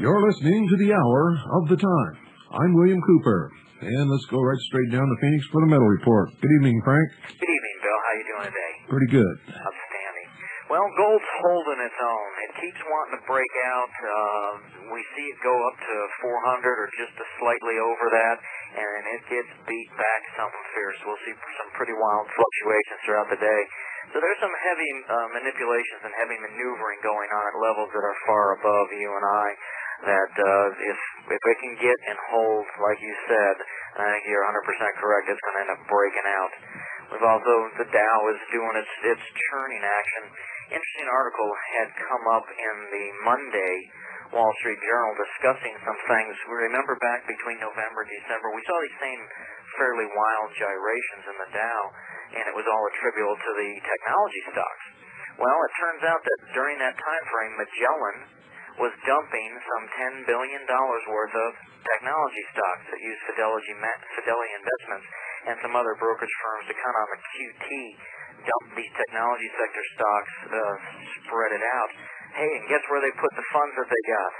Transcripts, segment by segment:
You're listening to the Hour of the Time. I'm William Cooper, and let's go right straight down to Phoenix for the Metal Report. Good evening, Frank. Good evening, Bill. How you doing today? Pretty good. Outstanding. Well, gold's holding its own. It keeps wanting to break out. We see it go up to 400 or just slightly over that, and it gets beat back something fierce. We'll see some pretty wild fluctuations throughout the day. So there's some heavy manipulations and heavy maneuvering going on at levels that are far above you and I. That if it can get and hold, like you said, and I think you're 100% correct, it's going to end up breaking out. We've also, the Dow is doing its churning action. Interesting article had come up in the Monday Wall Street Journal discussing some things. We remember back between November and December, we saw these same fairly wild gyrations in the Dow, and it was all attributable to the technology stocks. Well, it turns out that during that time frame, Magellan was dumping some $10 billion worth of technology stocks that use Fidelity Investments and some other brokerage firms to kind of on the QT dump these technology sector stocks, spread it out. Hey, and guess where they put the funds that they got?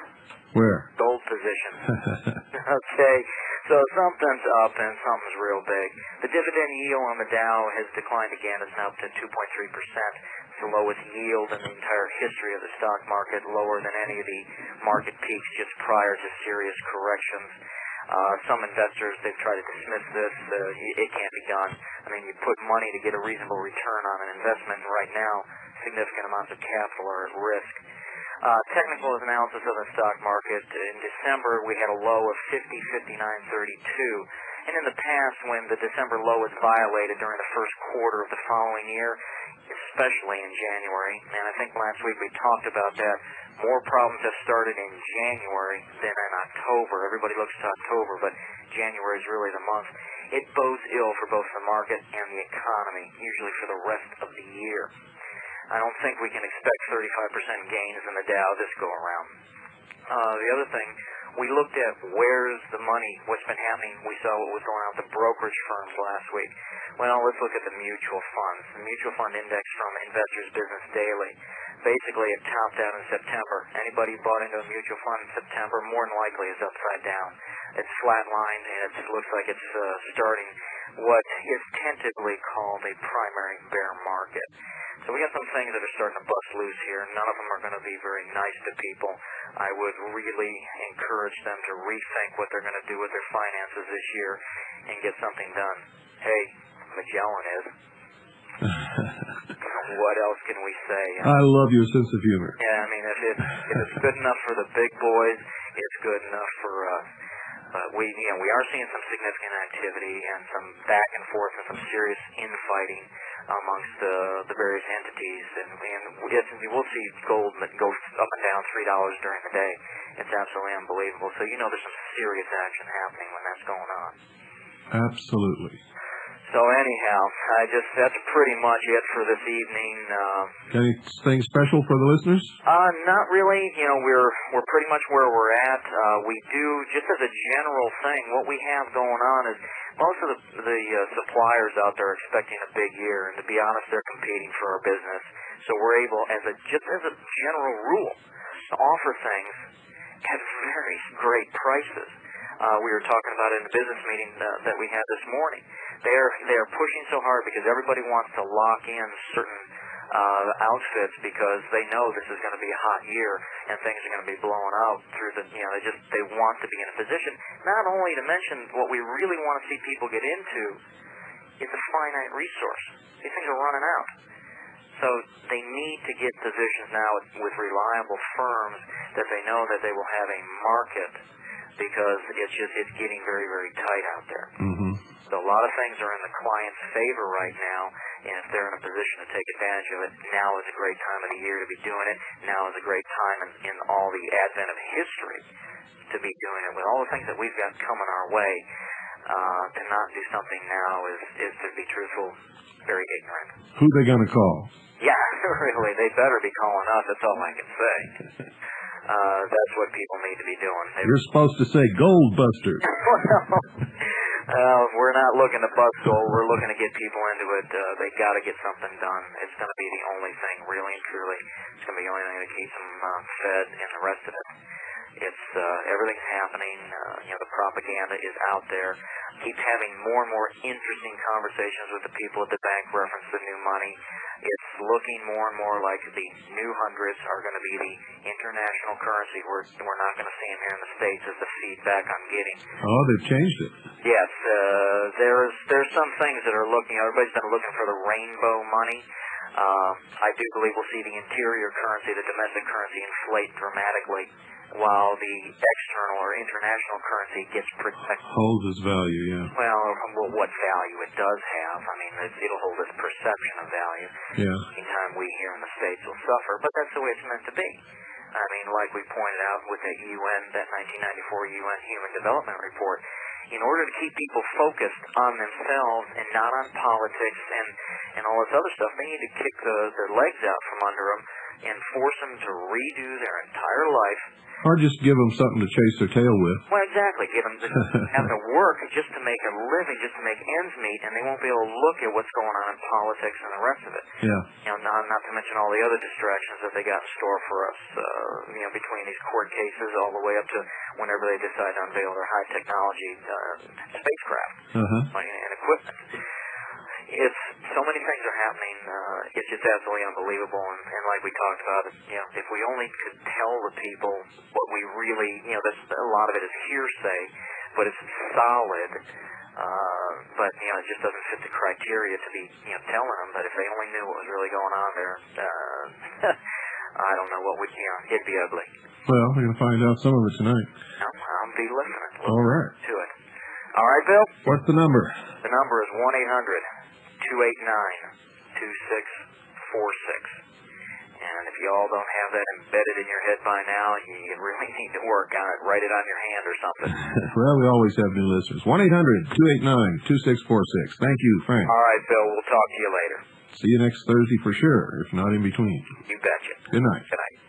Where? Gold position. Okay, so something's up and something's real big. The dividend yield on the Dow has declined again. It's now up to 2.3%. It's the lowest yield in the entire history of the stock market, lower than any of the market peaks just prior to serious corrections. Some investors, they've tried to dismiss this. It can't be done. I mean, you put money to get a reasonable return on an investment, and right now, significant amounts of capital are at risk. Technical analysis of the stock market. In December, we had a low of 50.5932. And in the past, when the December low was violated during the first quarter of the following year, especially in January, and I think last week we talked about that, more problems have started in January than in October. Everybody looks to October, but January is really the month. It bodes ill for both the market and the economy, usually for the rest of the year. I don't think we can expect 35% gains in the Dow this go-around. The other thing, we looked at where's the money, what's been happening. We saw what was going on with the brokerage firms last week. Well, let's look at the mutual funds. The mutual fund index from Investors Business Daily. Basically, it topped out in September. Anybody who bought into a mutual fund in September more than likely is upside down. It's flatlined, and it looks like it's starting what is tentatively called a primary bear market. So we got some things that are starting to bust loose here. None of them are going to be very nice to people. I would really encourage them to rethink what they're going to do with their finances this year and get something done. Hey, Magellan is. What else can we say? I love your sense of humor. Yeah, I mean, if it's good enough for the big boys, it's good enough for us. But we are seeing some significant activity and some back and forth and some serious infighting amongst the various entities, and we'll see gold that goes up and down $3 during the day. It's absolutely unbelievable. So there's some serious action happening when that's going on. Absolutely. So anyhow, that's pretty much it for this evening. Anything special for the listeners? Not really. We're pretty much where we're at. We do, just as a general thing, what we have going on is most of the suppliers out there are expecting a big year, and to be honest, they're competing for our business. So we're able, just as a general rule, to offer things at very great prices. We were talking about it in the business meeting that we had this morning. They're pushing so hard because everybody wants to lock in certain outfits because they know this is going to be a hot year and things are going to be blowing out through they want to be in a position not only to mention what we really want to see people get into it's a finite resource. These things are running out. So they need to get positions now with reliable firms that they know that they will have a market, because it's getting very, very tight out there. Mm-hmm. So a lot of things are in the client's favor right now, and if they're in a position to take advantage of it, now is a great time of the year to be doing it. Now is a great time in all the advent of history to be doing it. With all the things that we've got coming our way, to not do something now is, to be truthful, very ignorant. Who they going to call? Yeah, really, they better be calling us. That's all I can say. That's what people need to be doing. You're supposed to say gold busters. Well, we're not looking to bust gold. We're looking to get people into it. They got to get something done. It's going to be the only thing, really and truly. It's going to be the only thing that keeps them fed, and the rest of it. It's everything's happening. The propaganda is out there. Keep having more and more interesting conversations with the people at the bank reference the new money. It's looking more and more like the new hundreds are going to be the international currency. We're not going to see them here in the States, as the feedback I'm getting. Oh, they've changed it. Yes, there's some things that are looking. Everybody's been looking for the rainbow money. I do believe we'll see the interior currency, the domestic currency, inflate dramatically, while the external or international currency gets protected. Holds its value, yeah. Well, what value it does have. I mean, it'll hold its perception of value. Yeah. Anytime we here in the States will suffer, but that's the way it's meant to be. I mean, like we pointed out with the UN, that 1994 UN Human Development Report, in order to keep people focused on themselves and not on politics and all this other stuff, they need to kick their legs out from under them and force them to redo their entire life. Or just give them something to chase their tail with. Well, exactly. Give them have to work just to make a living, just to make ends meet, and they won't be able to look at what's going on in politics and the rest of it. Yeah. Not to mention all the other distractions that they got in store for us. Between these court cases all the way up to whenever they decide to unveil their high technology spacecraft and equipment. It's so many things are happening. It's just absolutely unbelievable. And like we talked about, if we only could tell the people what we really, a lot of it is hearsay, but it's solid. But it just doesn't fit the criteria to be, telling them. But if they only knew what was really going on there, I don't know what would, it'd be ugly. Well, we're going to find out some of it tonight. I'll be listening. All right. To it. All right, Bill? What's the number? The number is 1-800-289-2646. And if you all don't have that embedded in your head by now, you really need to work on it. Write it on your hand or something. Well, we always have new listeners. 1-800-289-2646. Thank you, Frank. All right, Bill. We'll talk to you later. See you next Thursday for sure, if not in between. You betcha. Good night. Good night.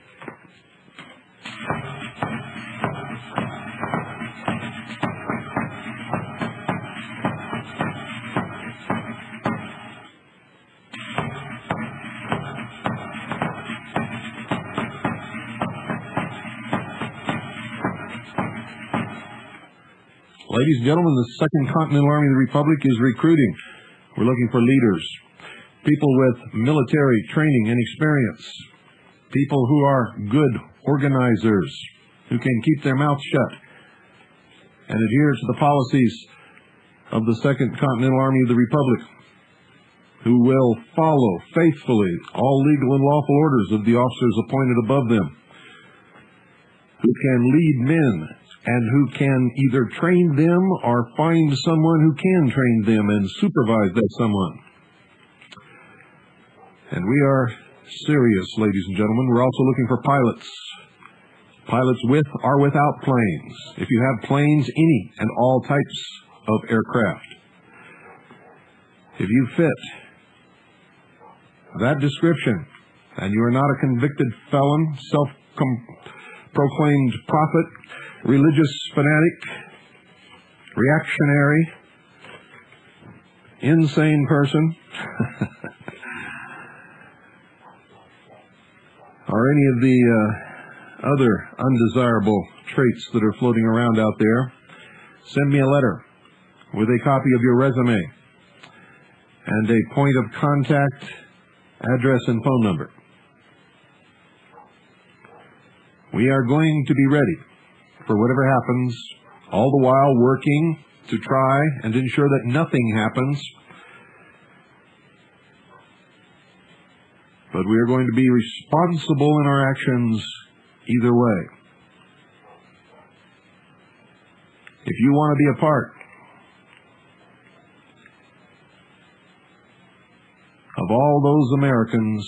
Ladies and gentlemen, the Second Continental Army of the Republic is recruiting. We're looking for leaders, people with military training and experience, people who are good organizers, who can keep their mouths shut and adhere to the policies of the Second Continental Army of the Republic, who will follow faithfully all legal and lawful orders of the officers appointed above them, who can lead men and who can either train them or find someone who can train them and supervise that someone. And we are serious, ladies and gentlemen. We're also looking for pilots. Pilots with or without planes. If you have planes, any and all types of aircraft. If you fit that description and you are not a convicted felon, self-proclaimed prophet, religious fanatic, reactionary, insane person, or any of the other undesirable traits that are floating around out there, send me a letter with a copy of your resume and a point of contact, address, and phone number. We are going to be ready for whatever happens, all the while working to try and ensure that nothing happens but we are going to be responsible in our actions either way. If you want to be a part of all those Americans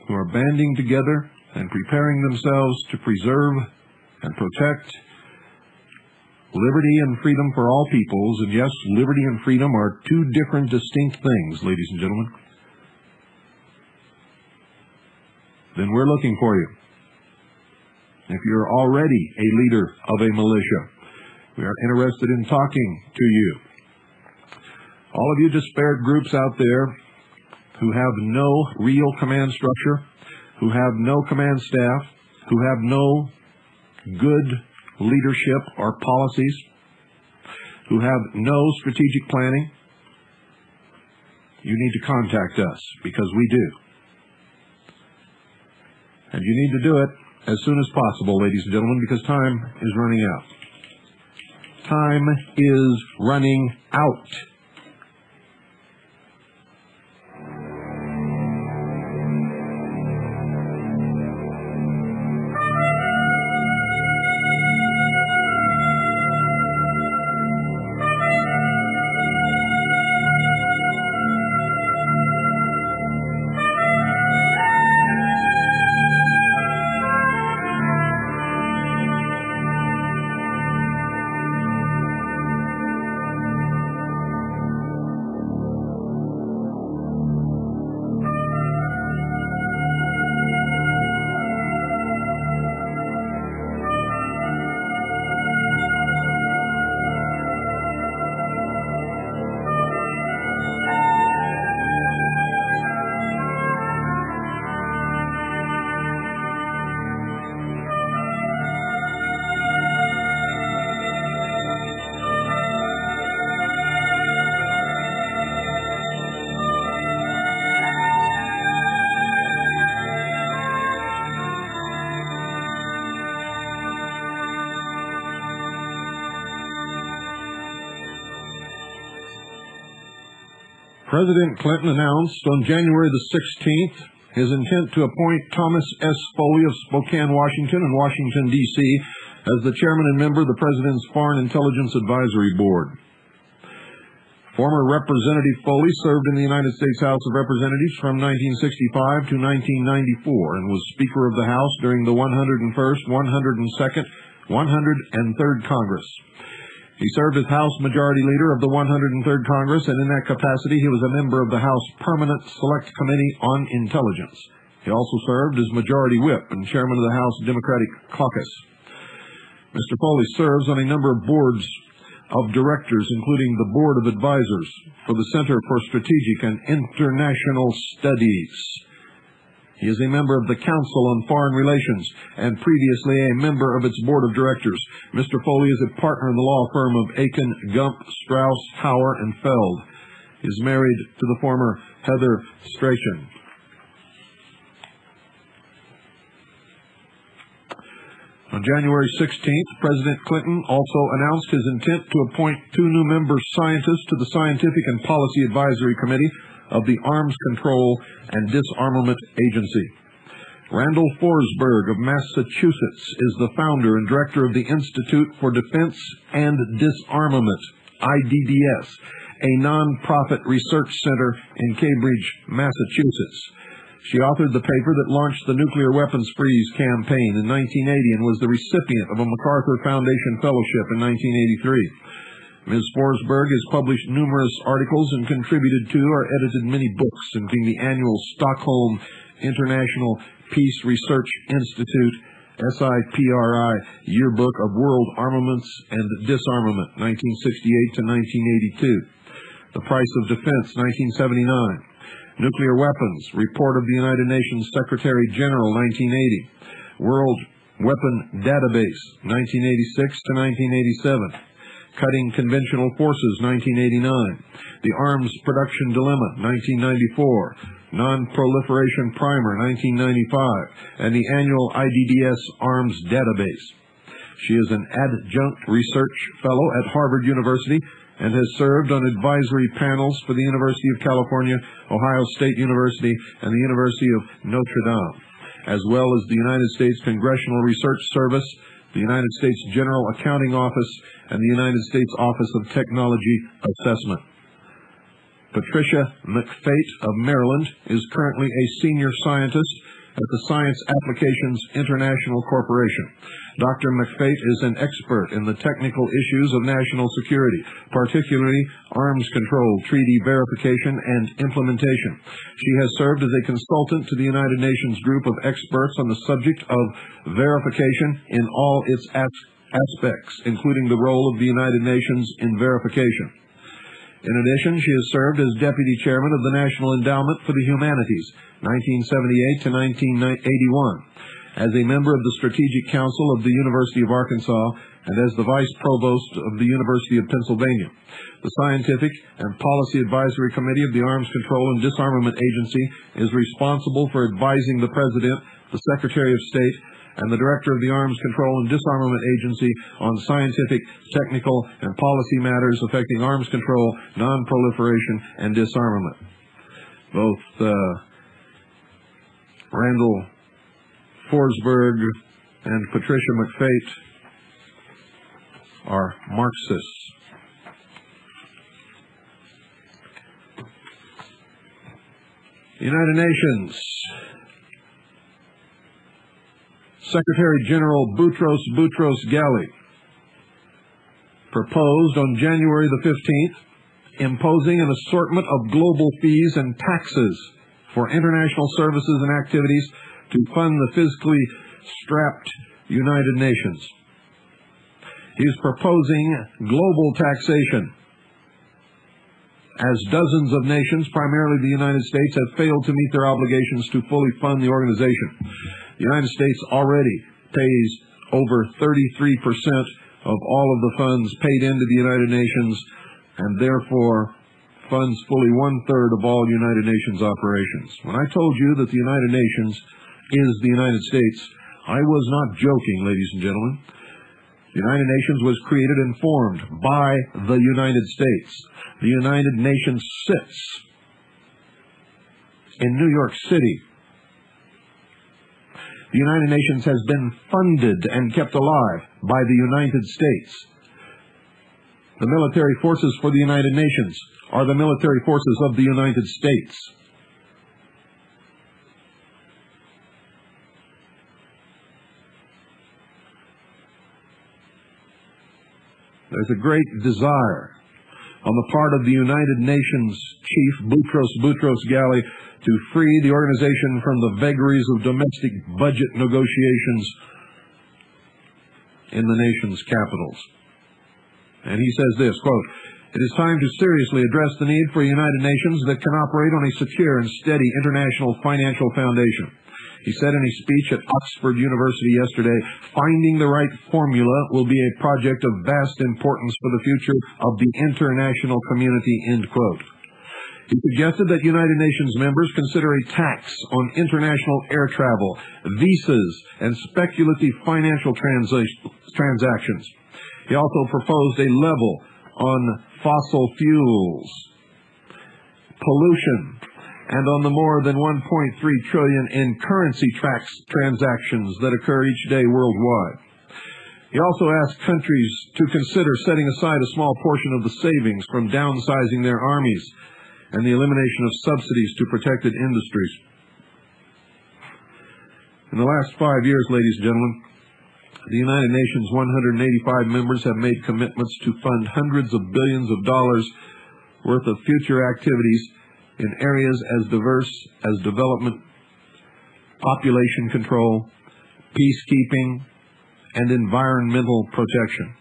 who are banding together and preparing themselves to preserve and protect liberty and freedom for all peoples, and yes, liberty and freedom are two different, distinct things, ladies and gentlemen, then we're looking for you. If you're already a leader of a militia, we are interested in talking to you. All of you disparate groups out there who have no real command structure, who have no command staff, who have no good leadership or policies, who have no strategic planning, you need to contact us, because we do. And you need to do it as soon as possible, ladies and gentlemen, because time is running out. Time is running out. President Clinton announced on January the 16th his intent to appoint Thomas S. Foley of Spokane, Washington, and Washington, D.C. as the chairman and member of the President's Foreign Intelligence Advisory Board. Former Representative Foley served in the United States House of Representatives from 1965 to 1994 and was Speaker of the House during the 101st, 102nd, 103rd Congress. He served as House Majority Leader of the 103rd Congress, and in that capacity he was a member of the House Permanent Select Committee on Intelligence. He also served as Majority Whip and Chairman of the House Democratic Caucus. Mr. Foley serves on a number of boards of directors, including the Board of Advisors for the Center for Strategic and International Studies. He is a member of the Council on Foreign Relations and previously a member of its board of directors. Mr. Foley is a partner in the law firm of Aiken, Gump, Strauss, Hauer, and Feld. He is married to the former Heather Strachan. On January 16th, President Clinton also announced his intent to appoint 2 new member scientists to the Scientific and Policy Advisory Committee of the Arms Control and Disarmament Agency. Randall Forsberg of Massachusetts is the founder and director of the Institute for Defense and Disarmament, IDDS, a non-profit research center in Cambridge, Massachusetts. She authored the paper that launched the Nuclear Weapons Freeze campaign in 1980 and was the recipient of a MacArthur Foundation Fellowship in 1983. Ms. Forsberg has published numerous articles and contributed to or edited many books, including the annual Stockholm International Peace Research Institute, SIPRI, Yearbook of World Armaments and Disarmament, 1968 to 1982. The Price of Defense, 1979. Nuclear Weapons, Report of the United Nations Secretary General, 1980. World Weapon Database, 1986 to 1987. Cutting Conventional Forces, 1989. The Arms Production Dilemma, 1994. Non-Proliferation Primer, 1995. And the annual IDDS Arms Database. She is an adjunct research fellow at Harvard University and has served on advisory panels for the University of California, Ohio State University, and the University of Notre Dame, as well as the United States Congressional Research Service, the United States General Accounting Office, and the United States Office of Technology Assessment. Patricia McFate of Maryland is currently a senior scientist at the Science Applications International Corporation. Dr. McFate is an expert in the technical issues of national security, particularly arms control, treaty verification, and implementation. She has served as a consultant to the United Nations group of experts on the subject of verification in all its aspects, including the role of the United Nations in verification. In addition, she has served as Deputy Chairman of the National Endowment for the Humanities, 1978 to 1981, as a member of the Strategic Council of the University of Arkansas, and as the Vice Provost of the University of Pennsylvania. The Scientific and Policy Advisory Committee of the Arms Control and Disarmament Agency is responsible for advising the President, the Secretary of State, and the Director of the Arms Control and Disarmament Agency on scientific, technical, and policy matters affecting arms control, non-proliferation, and disarmament. Both Randall Forsberg and Patricia McFate are Marxists. United Nations Secretary General Boutros Ghali proposed on January the 15th imposing an assortment of global fees and taxes for international services and activities to fund the physically strapped United Nations. He is proposing global taxation, as dozens of nations, primarily the United States, have failed to meet their obligations to fully fund the organization. The United States already pays over 33% of all of the funds paid into the United Nations, and therefore funds fully one-third of all United Nations operations. When I told you that the United Nations is the United States, I was not joking, ladies and gentlemen. The United Nations was created and formed by the United States. The United Nations sits in New York City. The United Nations has been funded and kept alive by the United States. The military forces for the United Nations are the military forces of the United States. There's a great desire on the part of the United Nations chief, Boutros Ghali, to free the organization from the vagaries of domestic budget negotiations in the nation's capitals. And he says this, quote, "It is time to seriously address the need for a United Nations that can operate on a secure and steady international financial foundation." He said in a speech at Oxford University yesterday, "Finding the right formula will be a project of vast importance for the future of the international community," end quote. He suggested that United Nations members consider a tax on international air travel, visas, and speculative financial transactions. He also proposed a level on fossil fuels, pollution, and on the more than 1.3 trillion in currency transactions that occur each day worldwide. He also asked countries to consider setting aside a small portion of the savings from downsizing their armies and the elimination of subsidies to protected industries. In the last 5 years, ladies and gentlemen, the United Nations 185 members have made commitments to fund hundreds of billions of dollars worth of future activities in areas as diverse as development, population control, peacekeeping, and environmental protection.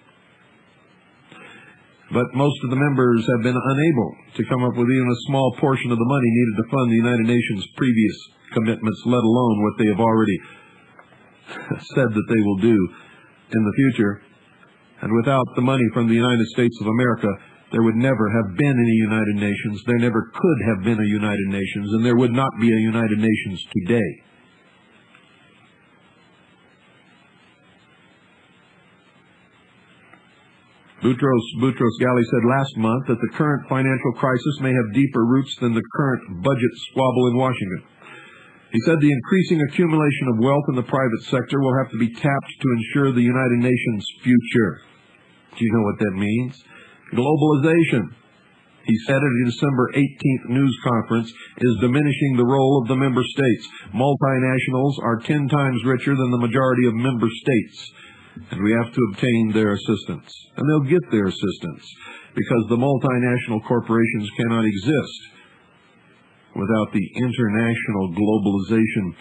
But most of the members have been unable to come up with even a small portion of the money needed to fund the United Nations' previous commitments, let alone what they have already said that they will do in the future. And without the money from the United States of America, there would never have been any United Nations. There never could have been a United Nations, and there would not be a United Nations today. Boutros Ghali said last month that the current financial crisis may have deeper roots than the current budget squabble in Washington. He said the increasing accumulation of wealth in the private sector will have to be tapped to ensure the United Nations' future. Do you know what that means? Globalization, he said at a December 18th news conference, is diminishing the role of the member states. Multinationals are 10 times richer than the majority of member states, and we have to obtain their assistance. And they'll get their assistance because the multinational corporations cannot exist without the international globalization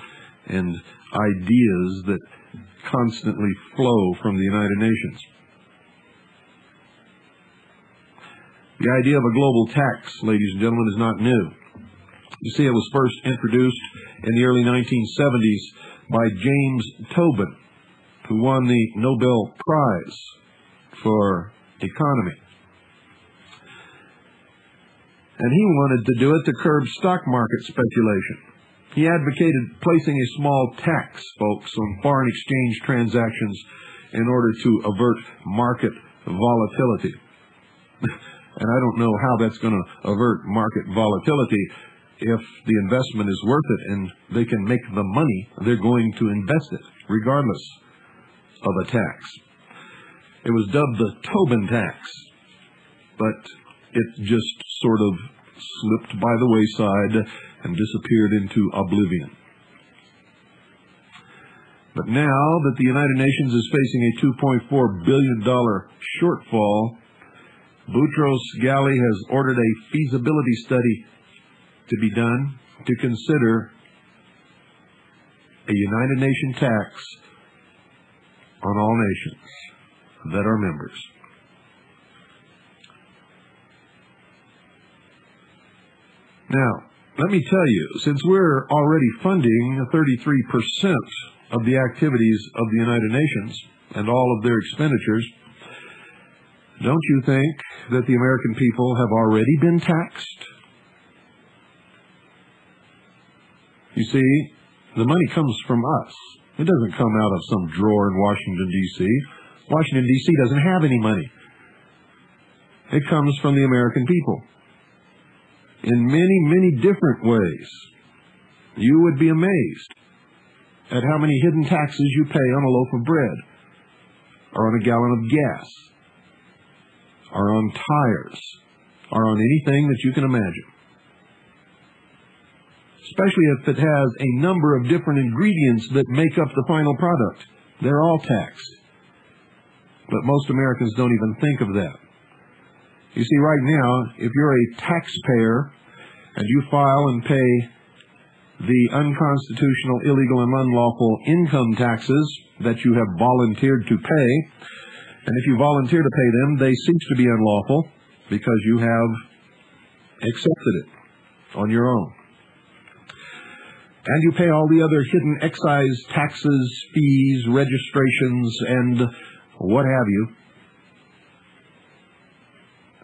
and ideas that constantly flow from the United Nations. The idea of a global tax, ladies and gentlemen, is not new. You see, it was first introduced in the early 1970s by James Tobin, who won the Nobel Prize for Economy. And he wanted to do it to curb stock market speculation. He advocated placing a small tax, folks, on foreign exchange transactions in order to avert market volatility. And I don't know how that's going to avert market volatility if the investment is worth it and they can make the money, they're going to invest it, regardless of a tax. It was dubbed the Tobin tax, but it just sort of slipped by the wayside and disappeared into oblivion. But now that the United Nations is facing a $2.4 billion shortfall, Boutros Ghali has ordered a feasibility study to be done to consider a United Nations tax on all nations that are members. Now, let me tell you, since we're already funding 33% of the activities of the United Nations and all of their expenditures, don't you think that the American people have already been taxed? You see, the money comes from us. It doesn't come out of some drawer in Washington, D.C. Washington, D.C. doesn't have any money. It comes from the American people in many, many different ways. You would be amazed at how many hidden taxes you pay on a loaf of bread, or on a gallon of gas, or on tires, or on anything that you can imagine. Especially if it has a number of different ingredients that make up the final product. They're all taxed. But most Americans don't even think of that. You see, right now, if you're a taxpayer and you file and pay the unconstitutional, illegal, and unlawful income taxes that you have volunteered to pay, and if you volunteer to pay them, they cease to be unlawful because you have accepted it on your own. And you pay all the other hidden excise taxes, fees, registrations, and what have you.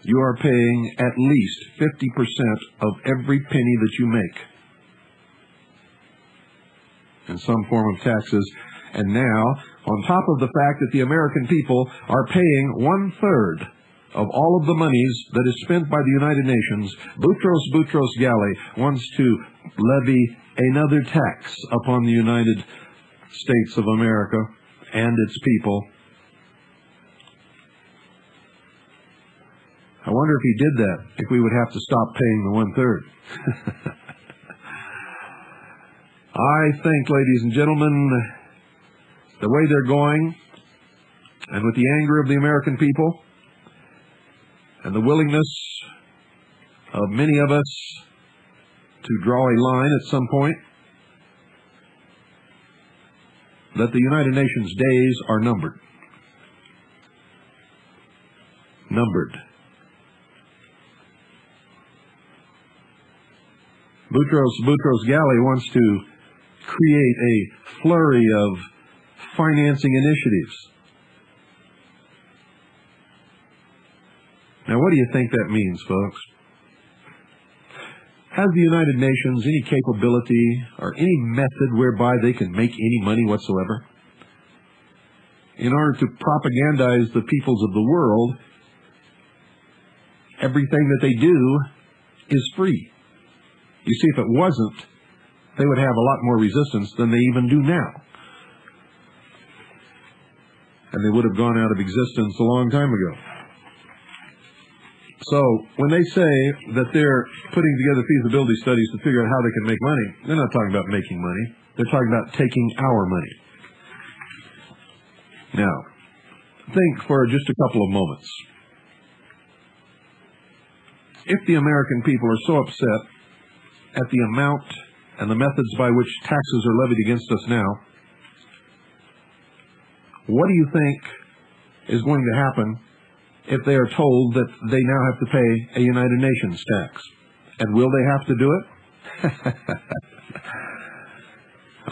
You are paying at least 50% of every penny that you make in some form of taxes. And now, on top of the fact that the American people are paying 1/3 of all of the monies that is spent by the United Nations, Boutros Ghali wants to levy another tax upon the United States of America and its people. I wonder if he did that, if we would have to stop paying the 1/3. I think, ladies and gentlemen, the way they're going, and with the anger of the American people, and the willingness of many of us to draw a line at some point, that the United Nations days are numbered. Numbered. Boutros Ghali wants to create a flurry of financing initiatives. Now, what do you think that means, folks? Has the United Nations any capability or any method whereby they can make any money whatsoever? In order to propagandize the peoples of the world everything that they do is free. You see, if it wasn't, they would have a lot more resistance than they even do now. And they would have gone out of existence a long time ago. So when they say that they're putting together feasibility studies to figure out how they can make money, they're not talking about making money. They're talking about taking our money. Now, think for just a couple of moments. If the American people are so upset at the amount and the methods by which taxes are levied against us now, what do you think is going to happen if they are told that they now have to pay a United Nations tax? And will they have to do it?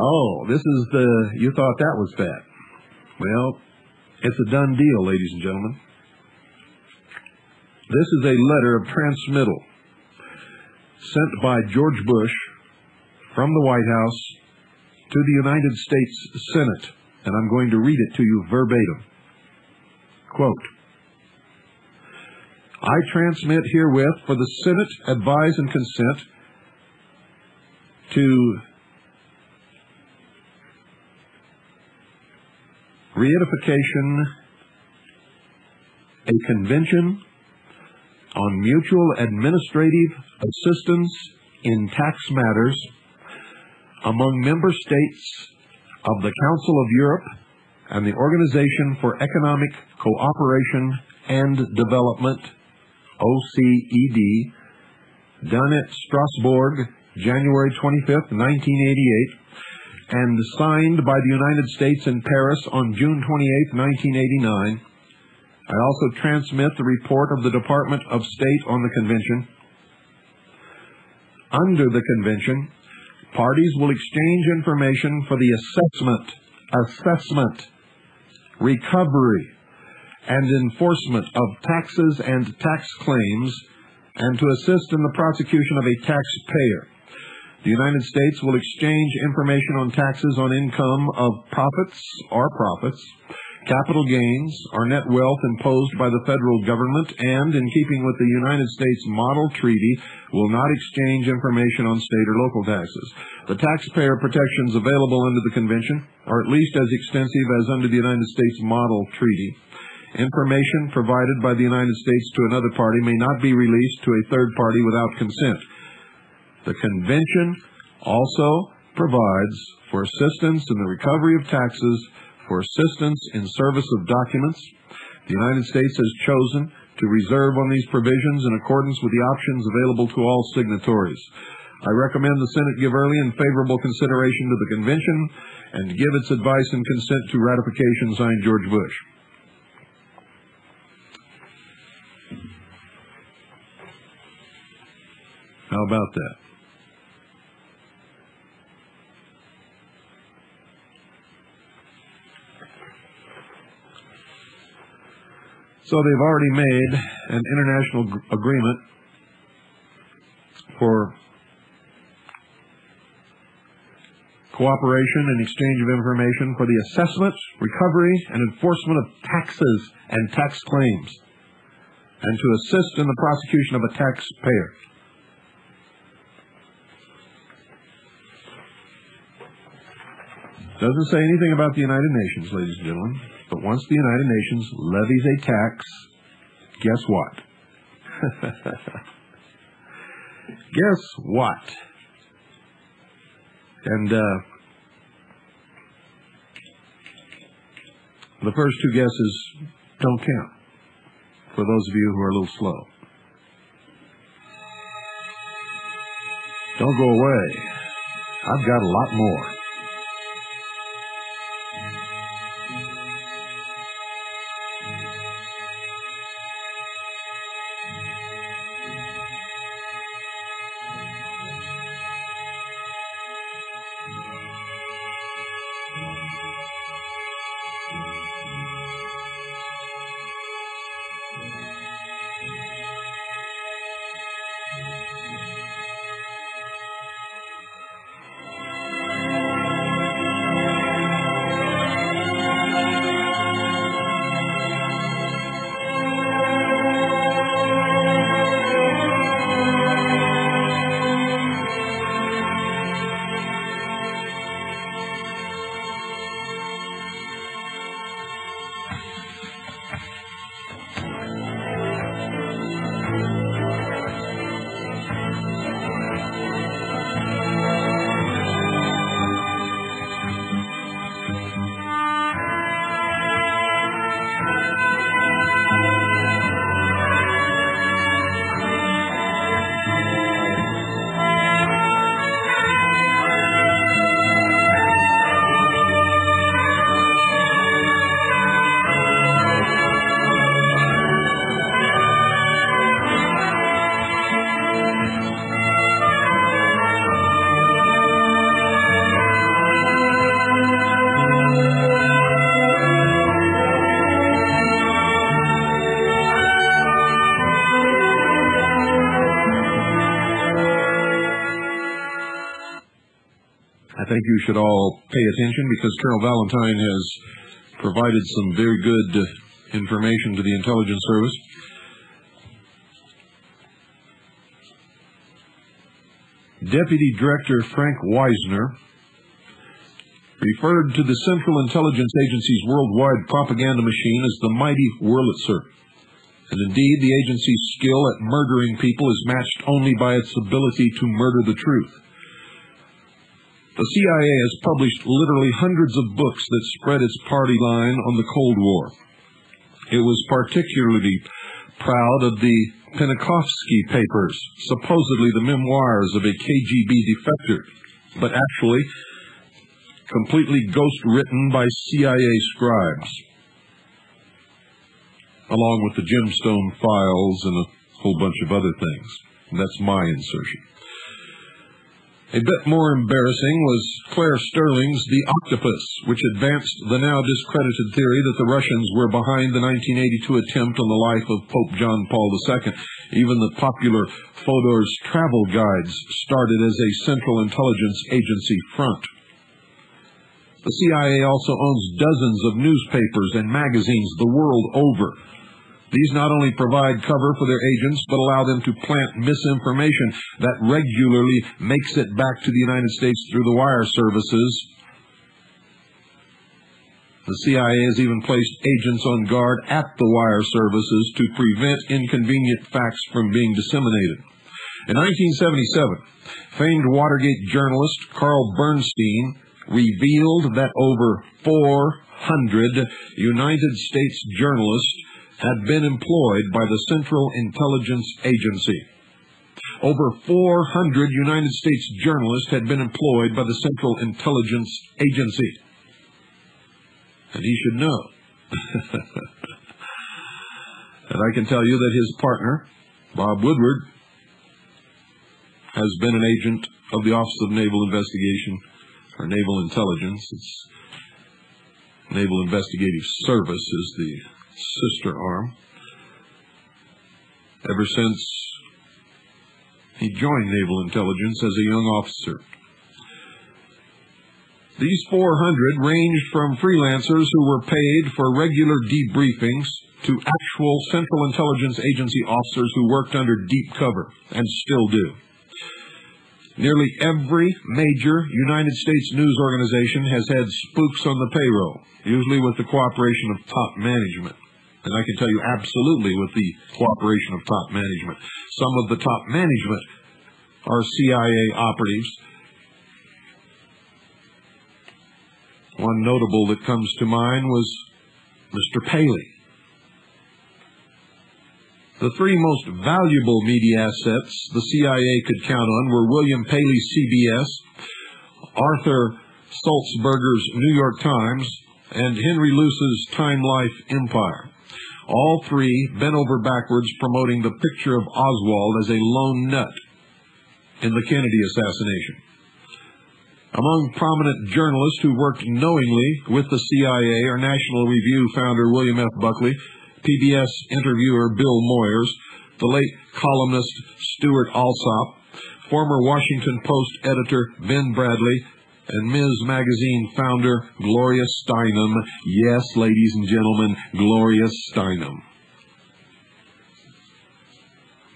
Oh, you thought that was bad. Well, it's a done deal, ladies and gentlemen. This is a letter of transmittal sent by George Bush from the White House to the United States Senate, and I'm going to read it to you verbatim. Quote, I transmit herewith for the Senate advise and consent to reedification a convention on mutual administrative assistance in tax matters among member states of the Council of Europe and the Organization for Economic Cooperation and Development, OCED, done at Strasbourg, January 25th, 1988, and signed by the United States in Paris on June 28, 1989. I also transmit the report of the Department of State on the convention. Under the convention, parties will exchange information for the assessment, recovery, and enforcement of taxes and tax claims, and to assist in the prosecution of a taxpayer. The United States will exchange information on taxes on income of profits, capital gains, or net wealth imposed by the federal government, and, in keeping with the United States Model Treaty, will not exchange information on state or local taxes. The taxpayer protections available under the convention are at least as extensive as under the United States Model Treaty. Information provided by the United States to another party may not be released to a third party without consent. The convention also provides for assistance in the recovery of taxes, for assistance in service of documents. The United States has chosen to reserve on these provisions in accordance with the options available to all signatories. I recommend the Senate give early and favorable consideration to the convention and give its advice and consent to ratification. Signed, George Bush. How about that? So they've already made an international agreement for cooperation and exchange of information for the assessment, recovery, and enforcement of taxes and tax claims, and to assist in the prosecution of a taxpayer. Doesn't say anything about the United Nations, ladies and gentlemen. But once the United Nations levies a tax, guess what? Guess what? And the first two guesses don't count, for those of you who are a little slow. Don't go away. I've got a lot more. think you should all pay attention because Carol Valentine has provided some very good information to the intelligence service. Deputy Director Frank Wisner referred to the Central Intelligence Agency's worldwide propaganda machine as the mighty Wurlitzer. And indeed, the agency's skill at murdering people is matched only by its ability to murder the truth. The CIA has published literally hundreds of books that spread its party line on the Cold War. It was particularly proud of the Pennikovsky papers, supposedly the memoirs of a KGB defector, but actually completely ghost-written by CIA scribes, along with the Gemstone files and a whole bunch of other things. That's my insertion. A bit more embarrassing was Claire Sterling's The Octopus, which advanced the now discredited theory that the Russians were behind the 1982 attempt on the life of Pope John Paul II. Even the popular Fodor's travel guides started as a Central Intelligence Agency front. The CIA also owns dozens of newspapers and magazines the world over. These not only provide cover for their agents, but allow them to plant misinformation that regularly makes it back to the United States through the wire services. The CIA has even placed agents on guard at the wire services to prevent inconvenient facts from being disseminated. In 1977, famed Watergate journalist Carl Bernstein revealed that over 400 United States journalists had been employed by the Central Intelligence Agency. Over 400 United States journalists had been employed by the Central Intelligence Agency. And he should know. And I can tell you that his partner, Bob Woodward, has been an agent of the Office of Naval Investigation, or Naval Intelligence. It's Naval Investigative Service is the sister arm, ever since he joined Naval Intelligence as a young officer. These 400 ranged from freelancers who were paid for regular debriefings to actual Central Intelligence Agency officers who worked under deep cover and still do. Nearly every major United States news organization has had spooks on the payroll, usually with the cooperation of top management. And I can tell you absolutely with the cooperation of top management. Some of the top management are CIA operatives. One notable that comes to mind was Mr. Paley. The three most valuable media assets the CIA could count on were William Paley's CBS, Arthur Sulzberger's New York Times, and Henry Luce's Time Life Empire. All three bent over backwards promoting the picture of Oswald as a lone nut in the Kennedy assassination. Among prominent journalists who worked knowingly with the CIA are National Review founder William F. Buckley, PBS interviewer Bill Moyers, the late columnist Stuart Alsop, former Washington Post editor Ben Bradley, and Ms. Magazine founder Gloria Steinem. Yes, ladies and gentlemen, Gloria Steinem.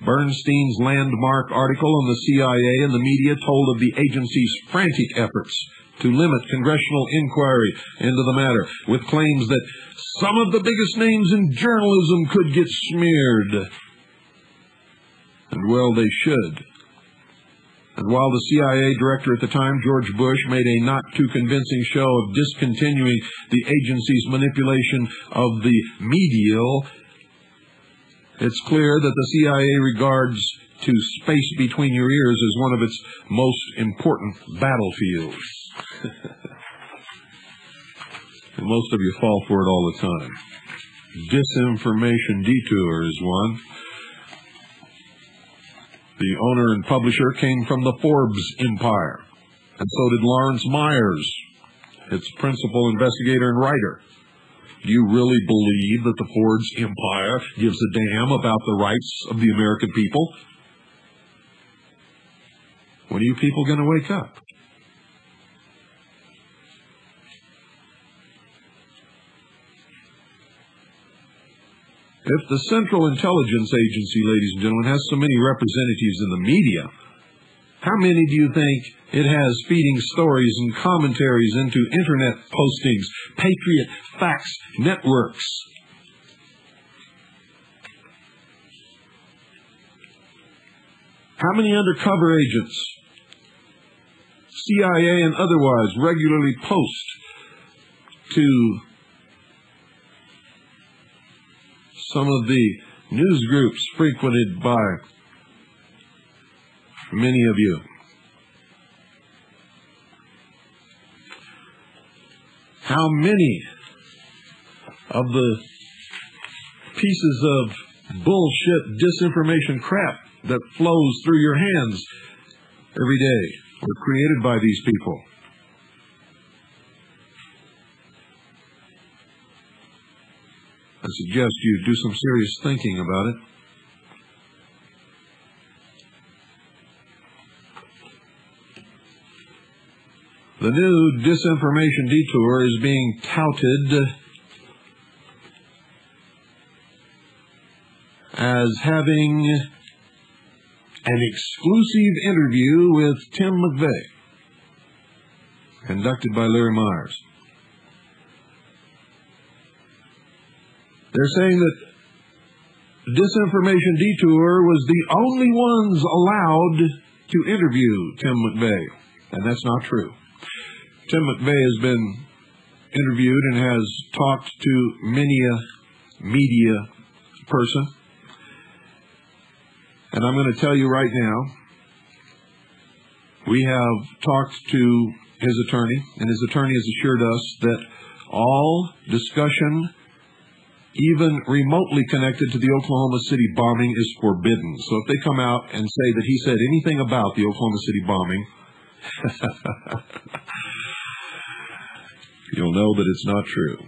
Bernstein's landmark article on the CIA and the media told of the agency's frantic efforts to limit congressional inquiry into the matter, with claims that some of the biggest names in journalism could get smeared. And well, they should. And while the CIA director at the time, George Bush, made a not-too-convincing show of discontinuing the agency's manipulation of the medial, it's clear that the CIA regards to space between your ears as one of its most important battlefields. And most of you fall for it all the time. Disinformation detour is one. The owner and publisher came from the Forbes empire, and so did Lawrence Myers, its principal investigator and writer. Do you really believe that the Forbes empire gives a damn about the rights of the American people? When are you people going to wake up? If the Central Intelligence Agency, ladies and gentlemen, has so many representatives in the media, how many do you think it has feeding stories and commentaries into Internet postings, Patriot fax networks? How many undercover agents, CIA and otherwise, regularly post to some of the news groups frequented by many of you? How many of the pieces of bullshit disinformation crap that flows through your hands every day were created by these people? I suggest you do some serious thinking about it. The new disinformation detour is being touted as having an exclusive interview with Tim McVeigh, conducted by Larry Myers. They're saying that Disinformation Detour was the only ones allowed to interview Tim McVeigh, and that's not true. Tim McVeigh has been interviewed and has talked to many a media person. And I'm going to tell you right now, we have talked to his attorney, and his attorney has assured us that all discussion, even remotely connected to the Oklahoma City bombing, is forbidden. So if they come out and say that he said anything about the Oklahoma City bombing, you'll know that it's not true.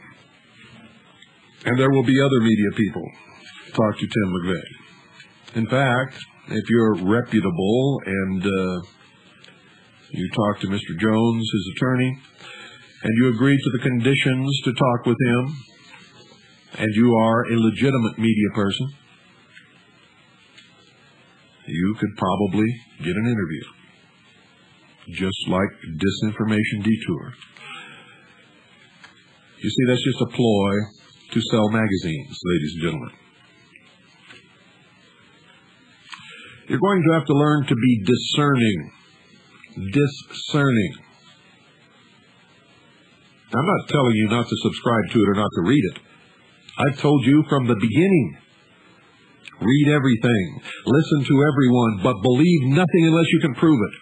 And there will be other media people talk to Tim McVeigh. In fact, if you're reputable and you talk to Mr. Jones, his attorney, and you agree to the conditions to talk with him, and you are a legitimate media person, you could probably get an interview. Just like Disinformation Detour. You see, that's just a ploy to sell magazines, ladies and gentlemen. You're going to have to learn to be discerning. Discerning. I'm not telling you not to subscribe to it or not to read it. I've told you from the beginning. Read everything. Listen to everyone, but believe nothing unless you can prove it.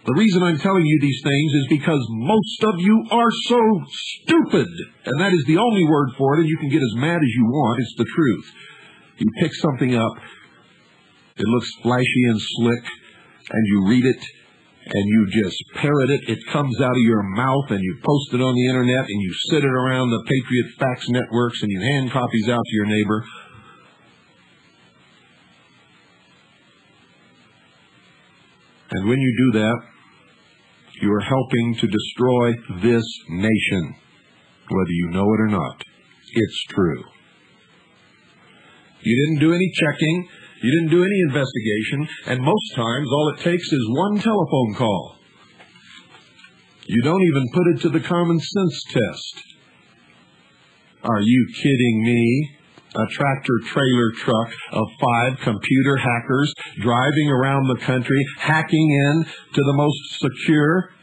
The reason I'm telling you these things is because most of you are so stupid. And that is the only word for it, and you can get as mad as you want. It's the truth. You pick something up, it looks flashy and slick, and you read it, and you just parrot it. It comes out of your mouth, and you post it on the internet, and you sit it around the Patriot fax networks, and you hand copies out to your neighbor. And when you do that, you are helping to destroy this nation, whether you know it or not. It's true. You didn't do any checking. You didn't do any investigation. And most times, all it takes is one telephone call. You don't even put it to the common sense test. Are you kidding me? A tractor-trailer truck of 5 computer hackers driving around the country, hacking in to the most secure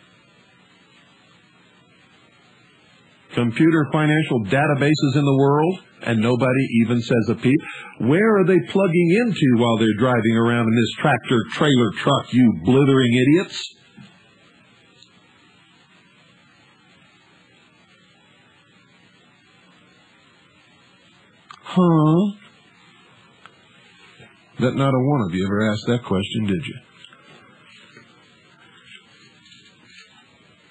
computer financial databases in the world, and nobody even says a peep. Where are they plugging into while they're driving around in this tractor-trailer truck, you blithering idiots? Huh? Bet not a one of you ever asked that question, did you?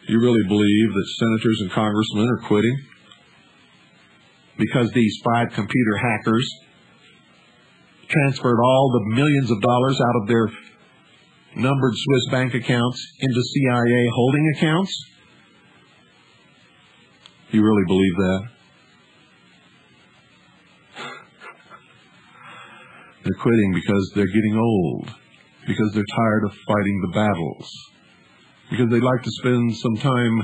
You really believe that senators and congressmen are quitting because these 5 computer hackers transferred all the millions of dollars out of their numbered Swiss bank accounts into CIA holding accounts? You really believe that? They're quitting because they're getting old, because they're tired of fighting the battles, because they'd like to spend some time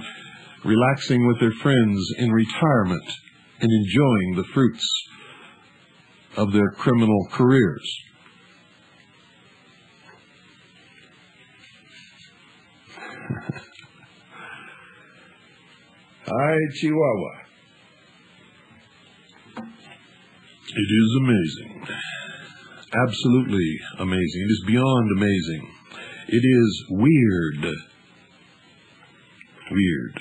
relaxing with their friends in retirement and enjoying the fruits of their criminal careers. Hi, Chihuahua. It is amazing. Absolutely amazing. It is beyond amazing. It is weird. Weird.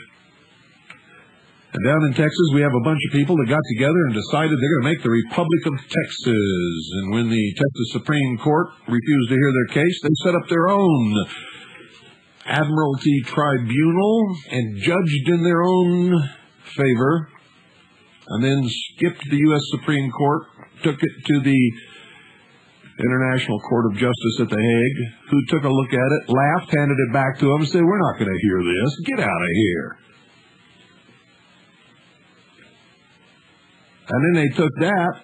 And down in Texas, we have a bunch of people that got together and decided they're going to make the Republic of Texas. And when the Texas Supreme Court refused to hear their case, they set up their own Admiralty Tribunal and judged in their own favor, and then skipped the U.S. Supreme Court, took it to the International Court of Justice at The Hague, who took a look at it, laughed, handed it back to them, and said, "We're not going to hear this. Get out of here." And then they took that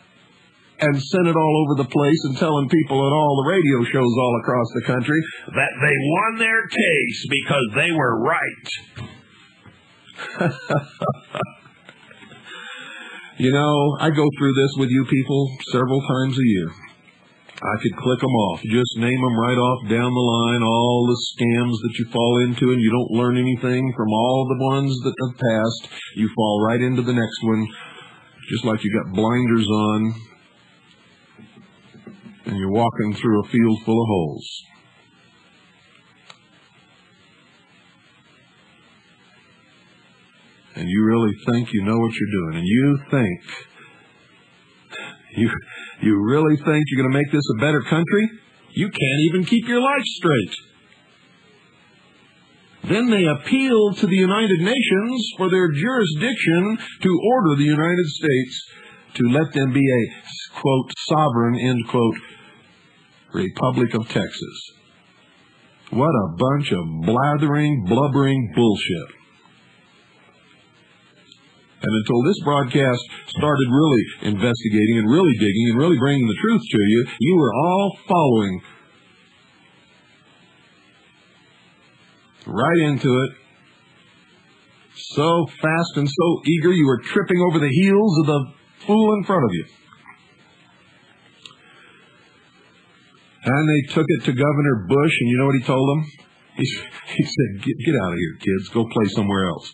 and sent it all over the place and telling people at all the radio shows all across the country that they won their case because they were right. You know, I go through this with you people several times a year. I could click them off, just name them right off down the line, all the scams that you fall into, and you don't learn anything from all the ones that have passed. You fall right into the next one, just like you got blinders on, and you're walking through a field full of holes. And you really think you know what you're doing. And you think, you really think you're going to make this a better country? You can't even keep your life straight. Then they appeal to the United Nations for their jurisdiction to order the United States to let them be a, quote, sovereign, end quote, Republic of Texas. What a bunch of blathering, blubbering bullshit. And until this broadcast started really investigating and really digging and really bringing the truth to you, you were all following right into it. So fast and so eager, you were tripping over the heels of the fool in front of you. And they took it to Governor Bush, and you know what he told them? He said, get out of here, kids. Go play somewhere else.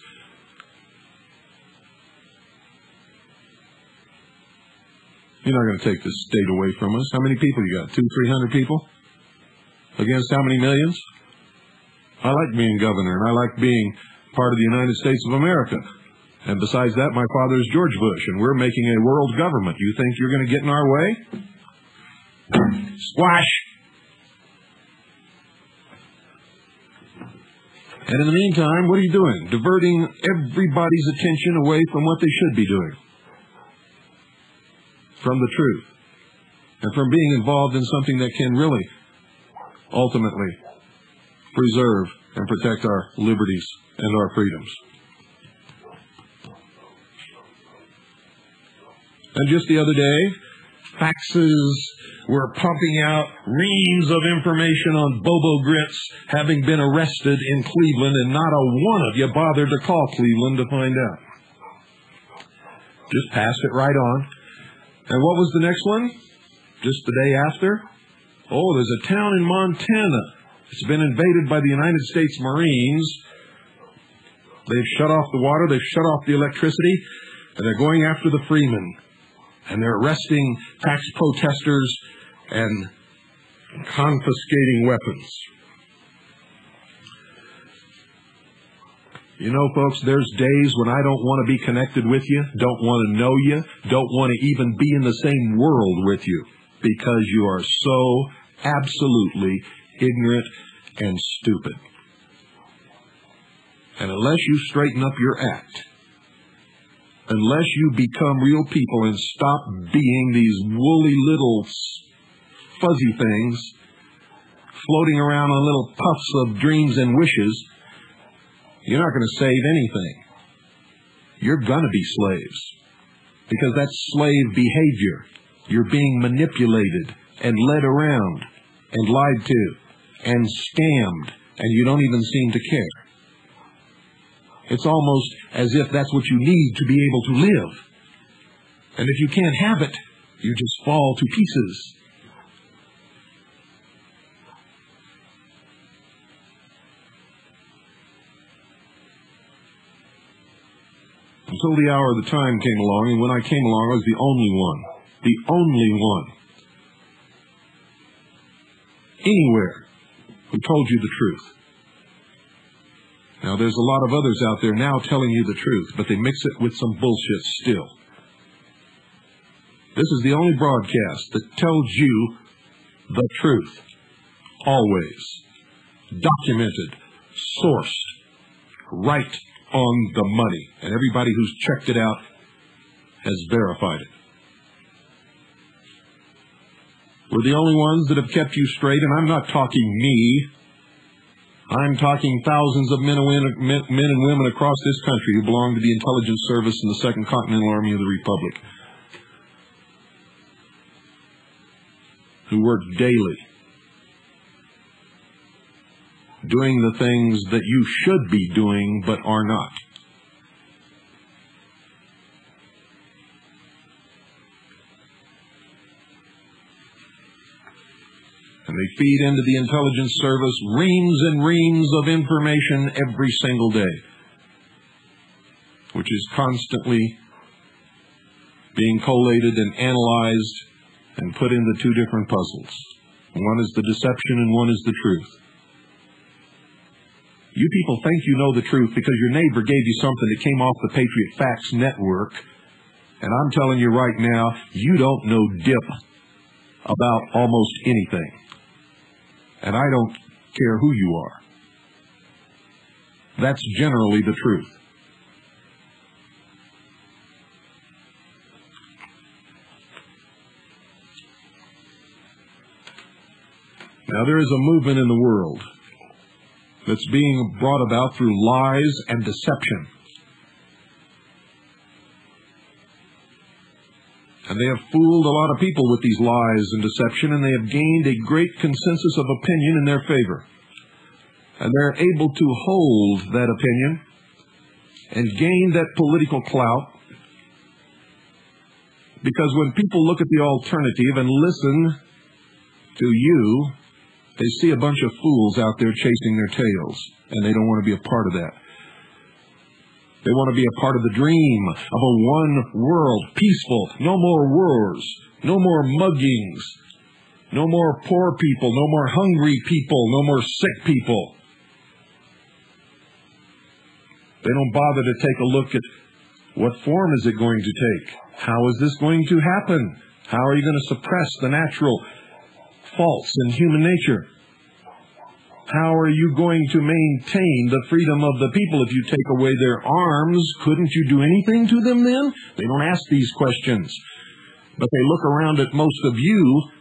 You're not going to take this state away from us. How many people you got? 200-300 people? Against how many millions? I like being governor, and I like being part of the United States of America. And besides that, my father is George Bush, and we're making a world government. You think you're going to get in our way? Squash! And in the meantime, what are you doing? Diverting everybody's attention away from what they should be doing. From the truth. And from being involved in something that can really, ultimately, preserve and protect our liberties and our freedoms. And just the other day, faxes were pumping out reams of information on Bobo Grits having been arrested in Cleveland, and not a one of you bothered to call Cleveland to find out. Just passed it right on. And what was the next one? Just the day after? Oh, there's a town in Montana. It's been invaded by the United States Marines. They've shut off the water, they've shut off the electricity, and they're going after the freemen. And they're arresting tax protesters and confiscating weapons. You know, folks, there's days when I don't want to be connected with you, don't want to know you, don't want to even be in the same world with you, because you are so absolutely ignorant and stupid. And unless you straighten up your act, unless you become real people and stop being these woolly little fuzzy things floating around on little puffs of dreams and wishes, you're not going to save anything. You're going to be slaves, because that's slave behavior. You're being manipulated and led around and lied to and scammed, and you don't even seem to care. It's almost as if that's what you need to be able to live. And if you can't have it, you just fall to pieces. Until the hour of the time came along, and when I came along, I was the only one. The only one. Anywhere who told you the truth. Now, there's a lot of others out there now telling you the truth, but they mix it with some bullshit still. This is the only broadcast that tells you the truth. Always. Documented. Sourced. Right on the money. And everybody who's checked it out has verified it. We're the only ones that have kept you straight, and I'm not talking me. I'm talking thousands of men and women across this country who belong to the intelligence service in the Second Continental Army of the Republic, who work daily, doing the things that you should be doing but are not. And they feed into the intelligence service reams and reams of information every single day, which is constantly being collated and analyzed and put into two different puzzles. One is the deception and one is the truth. You people think you know the truth because your neighbor gave you something that came off the Patriot Facts Network, and I'm telling you right now, you don't know dip about almost anything. And I don't care who you are. That's generally the truth. Now, there is a movement in the world that's being brought about through lies and deception. And they have fooled a lot of people with these lies and deception, and they have gained a great consensus of opinion in their favor. And they're able to hold that opinion and gain that political clout, because when people look at the alternative and listen to you, they see a bunch of fools out there chasing their tails, and they don't want to be a part of that. They want to be a part of the dream of a one world, peaceful, no more wars, no more muggings, no more poor people, no more hungry people, no more sick people. They don't bother to take a look at what form is it going to take. How is this going to happen? How are you going to suppress the natural faults in human nature? How are you going to maintain the freedom of the people if you take away their arms? Couldn't you do anything to them then? They don't ask these questions. But they look around at most of you,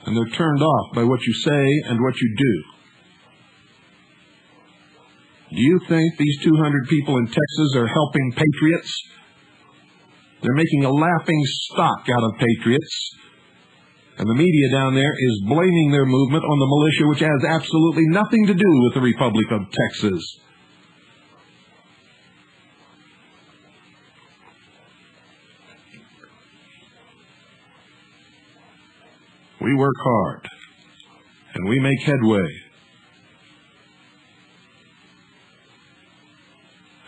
and they're turned off by what you say and what you do. Do you think these 200 people in Texas are helping patriots? They're making a laughing stock out of patriots. And the media down there is blaming their movement on the militia, which has absolutely nothing to do with the Republic of Texas. We work hard, and we make headway.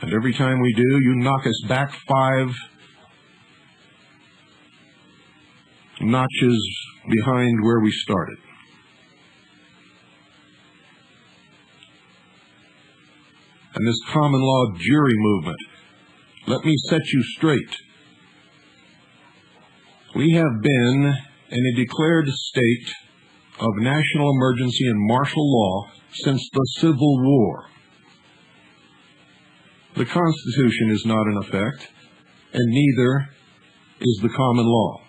And every time we do, you knock us back 5 notches behind where we started. And this common law jury movement, let me set you straight. We have been in a declared state of national emergency and martial law since the Civil War. The Constitution is not in effect, and neither is the common law.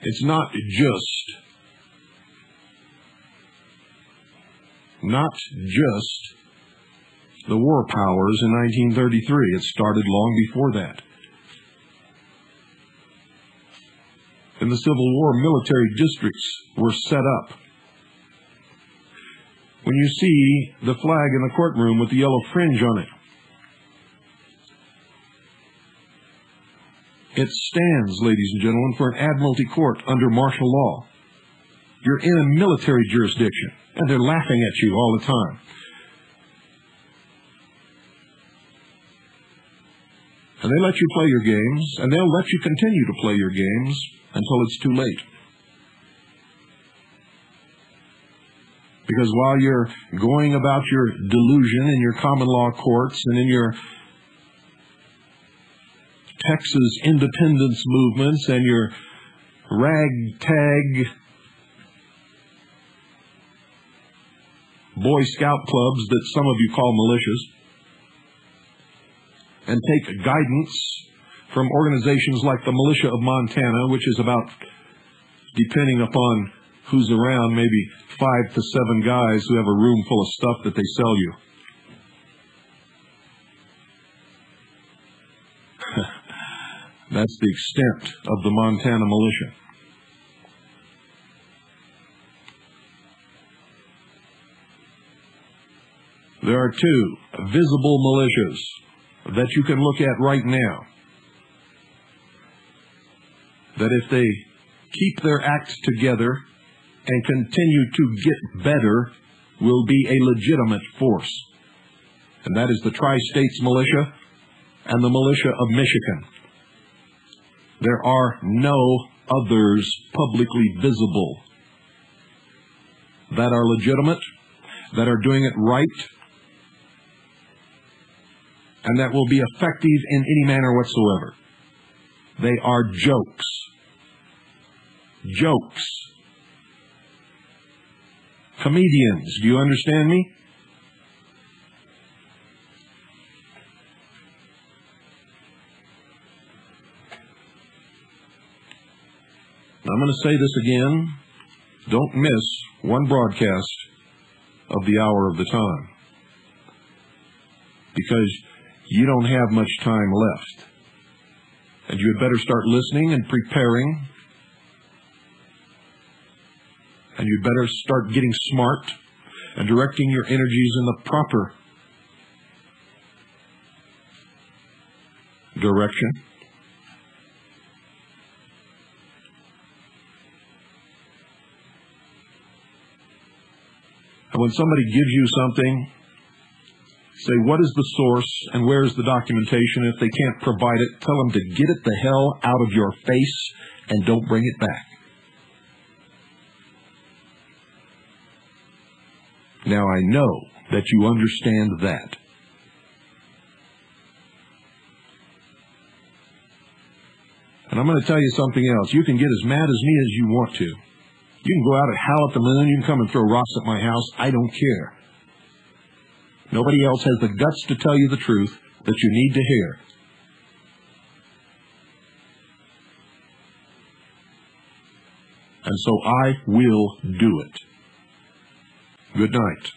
It's not just the war powers in 1933. It started long before that. In the Civil War, military districts were set up. When you see the flag in the courtroom with the yellow fringe on it, it stands, ladies and gentlemen, for an admiralty court under martial law. You're in a military jurisdiction, and they're laughing at you all the time. And they let you play your games, and they'll let you continue to play your games until it's too late. Because while you're going about your delusion in your common law courts and in your Texas independence movements and your ragtag Boy Scout clubs that some of you call militias, and take guidance from organizations like the Militia of Montana, which is about, depending upon who's around, maybe 5 to 7 guys who have a room full of stuff that they sell you. That's the extent of the Montana militia. There are 2 visible militias that you can look at right now, that if they keep their acts together and continue to get better, will be a legitimate force. And that is the Tri-States Militia and the Militia of Michigan. There are no others publicly visible that are legitimate, that are doing it right, and that will be effective in any manner whatsoever. They are jokes. Jokes. Comedians. Do you understand me? I'm going to say this again. Don't miss one broadcast of the hour of the time, because you don't have much time left. And you had better start listening and preparing. And you'd better start getting smart and directing your energies in the proper direction. And when somebody gives you something, say, what is the source and where is the documentation? If they can't provide it, tell them to get it the hell out of your face and don't bring it back. Now, I know that you understand that. And I'm going to tell you something else. You can get as mad as me as you want to. You can go out and howl at the moon. You can come and throw rocks at my house. I don't care. Nobody else has the guts to tell you the truth that you need to hear. And so I will do it. Good night.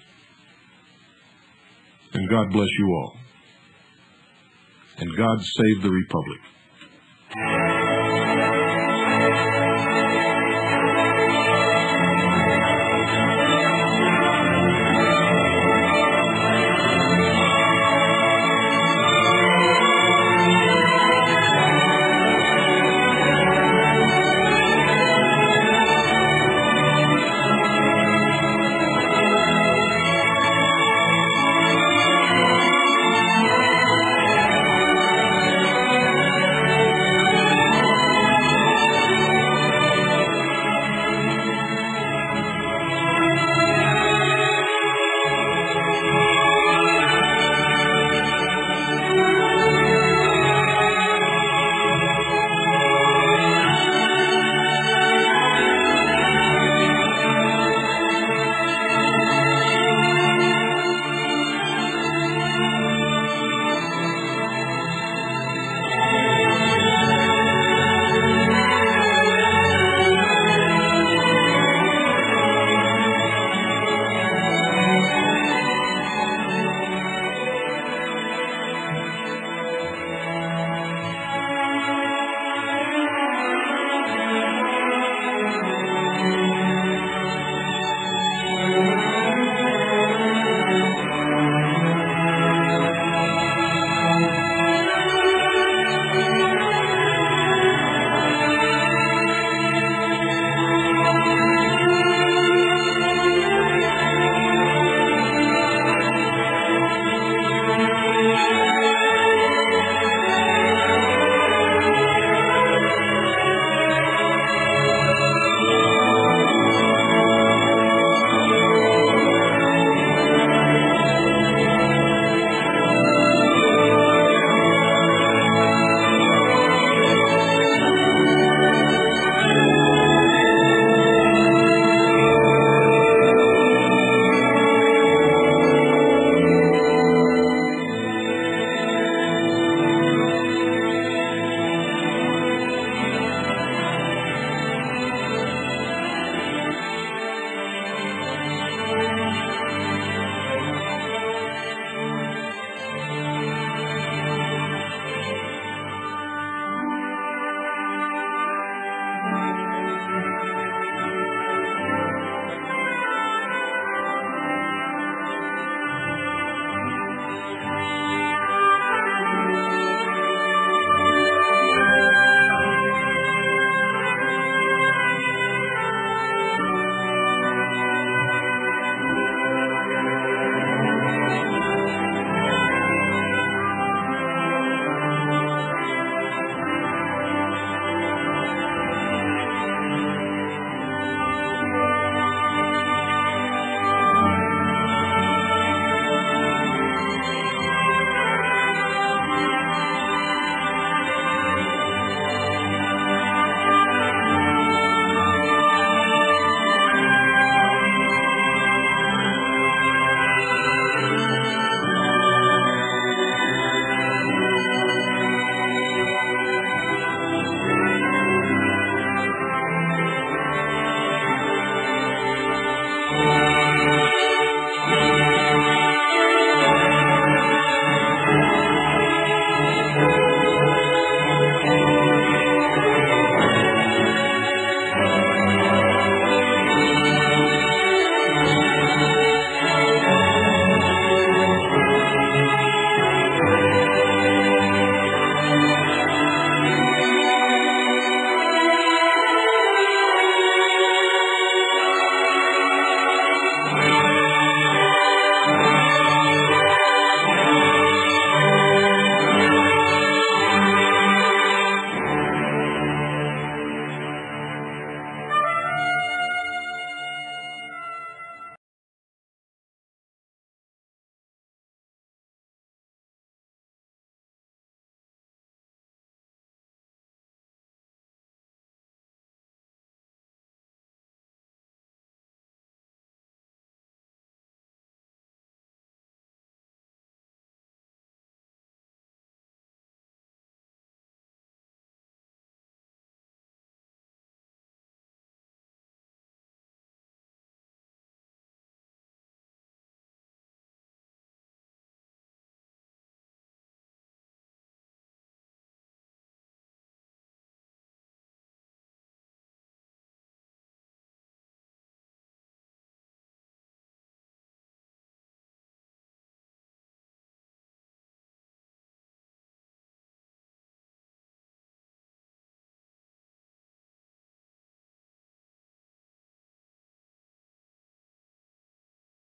And God bless you all. And God save the Republic.